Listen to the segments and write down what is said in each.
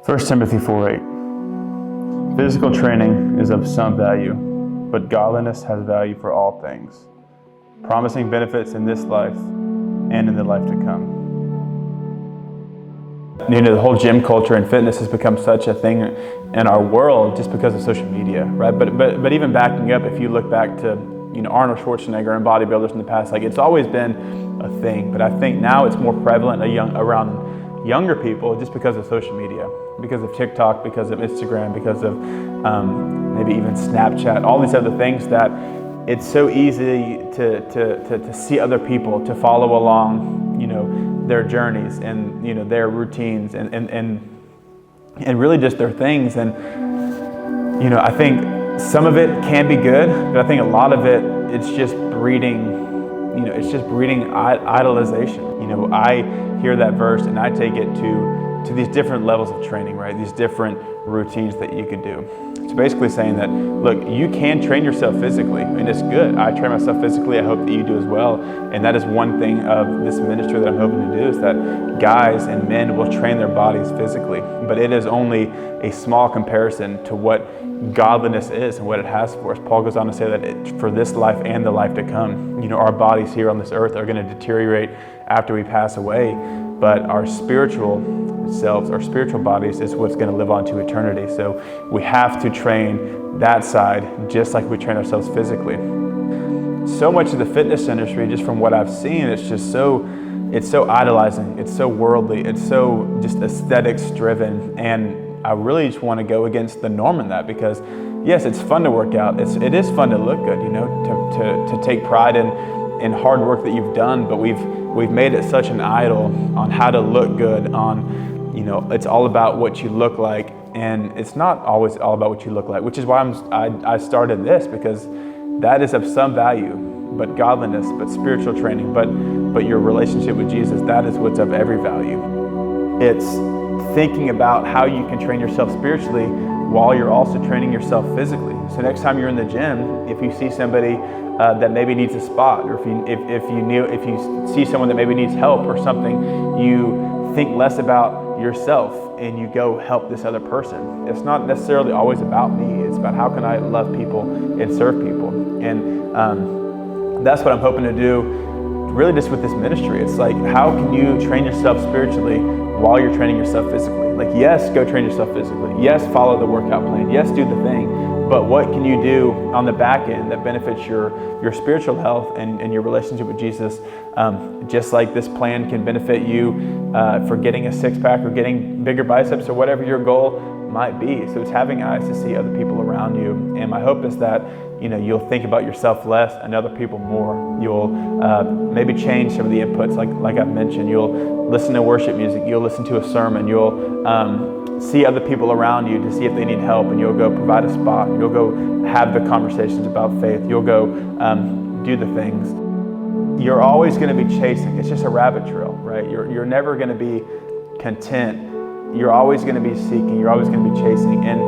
1 Timothy 4:8. Physical training is of some value, but godliness has value for all things, promising benefits in this life and in the life to come. The whole gym culture and fitness has become such a thing in our world just because of social media, right? But even backing up, if you look back to Arnold Schwarzenegger and bodybuilders in the past, it's always been a thing. But I think now it's more prevalent around younger people just because of social media, because of TikTok, because of Instagram, because of maybe even Snapchat, all these other things that it's so easy to see other people, to follow along, their journeys and, their routines and really just their things. And, I think some of it can be good, but I think a lot of it's just breeding idolization. I hear that verse and I take it to these different levels of training, right? These different routines that you could do. It's basically saying that, look, you can train yourself physically, and it's good. I train myself physically. I hope that you do as well. And that is one thing of this ministry that I'm hoping to do, is that guys and men will train their bodies physically. But it is only a small comparison to what godliness is and what it has for us. Paul goes on to say that for this life and the life to come, our bodies here on this earth are going to deteriorate after we pass away, but our spiritual selves, our spiritual bodies, is what's going to live on to eternity. So we have to train that side just like we train ourselves physically. So much of the fitness industry, just from what I've seen, it's so idolizing, it's so worldly, it's so just aesthetics driven, and I really just want to go against the norm in that, because yes, it's fun to work out, it is fun to look good, to take pride in hard work that you've done, but we've made it such an idol on how to look good, on it's all about what you look like, and it's not always all about what you look like, which is why I started this, because that is of some value, but godliness, but spiritual training, but your relationship with Jesus, that is what's of every value. It's thinking about how you can train yourself spiritually while you're also training yourself physically. So next time you're in the gym, if you see somebody that maybe needs a spot, or if you see someone that maybe needs help or something, you think less about yourself and you go help this other person. It's not necessarily always about me. It's about how can I love people and serve people. And that's what I'm hoping to do really just with this ministry. It's like, how can you train yourself spiritually while you're training yourself physically? Like, yes, go train yourself physically. Yes, follow the workout plan. Yes, do the thing. But what can you do on the back end that benefits your spiritual health and your relationship with Jesus? Just like this plan can benefit you for getting a six-pack or getting bigger biceps or whatever your goal might be. So it's having eyes to see other people around you. And my hope is that you'll think about yourself less and other people more. You'll maybe change some of the inputs, like I've mentioned. You'll listen to worship music. You'll listen to a sermon. You'll see other people around you to see if they need help, and you'll go provide a spot. You'll go have the conversations about faith. You'll go do the things. You're always going to be chasing. It's just a rabbit trail, right? You're never going to be content. You're always going to be seeking. You're always going to be chasing, and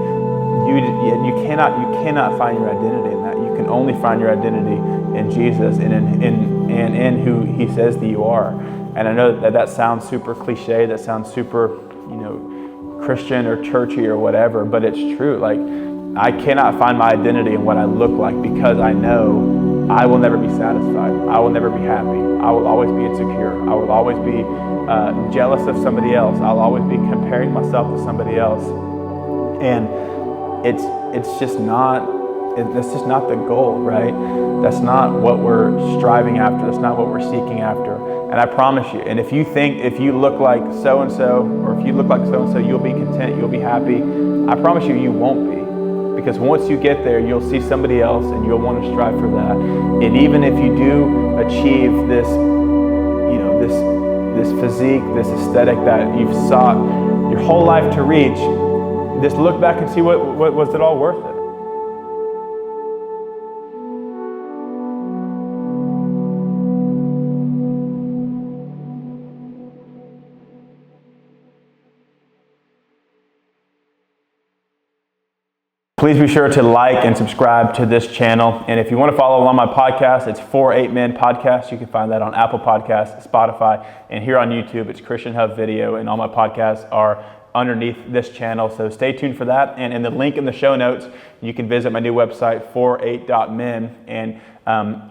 you cannot find your identity in that. You can only find your identity in Jesus and in who He says that you are. And I know that sounds super cliche. That sounds super Christian or churchy or whatever, but it's true. Like, I cannot find my identity in what I look like, because I know I will never be satisfied. I will never be happy. I will always be insecure. I will always be jealous of somebody else. I'll always be comparing myself to somebody else. And it's just not the goal, right? That's not what we're striving after. That's not what we're seeking after. And I promise you, and if you look like so-and-so, or if you look like so-and-so, you'll be content, you'll be happy, I promise you won't be. Because once you get there, you'll see somebody else and you'll want to strive for that. And even if you do achieve this physique, this aesthetic that you've sought your whole life to reach, just look back and see what was it all worth it? Please be sure to like and subscribe to this channel. And if you want to follow along my podcast, it's 4 Men Podcast. You can find that on Apple Podcasts, Spotify, and here on YouTube, it's Christian Hub Video. And all my podcasts are underneath this channel. So stay tuned for that. And in the link in the show notes, you can visit my new website, 48.men, and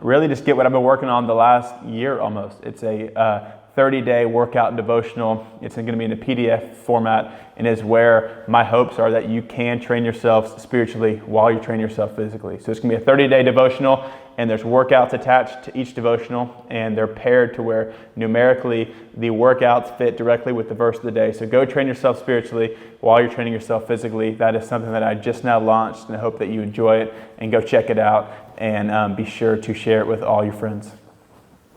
really just get what I've been working on the last year almost. It's a 30-day workout and devotional. It's going to be in a PDF format, and is where my hopes are that you can train yourself spiritually while you train yourself physically. So it's going to be a 30-day devotional, and there's workouts attached to each devotional, and they're paired to where numerically the workouts fit directly with the verse of the day. So go train yourself spiritually while you're training yourself physically. That is something that I just now launched, and I hope that you enjoy it, and go check it out, and be sure to share it with all your friends.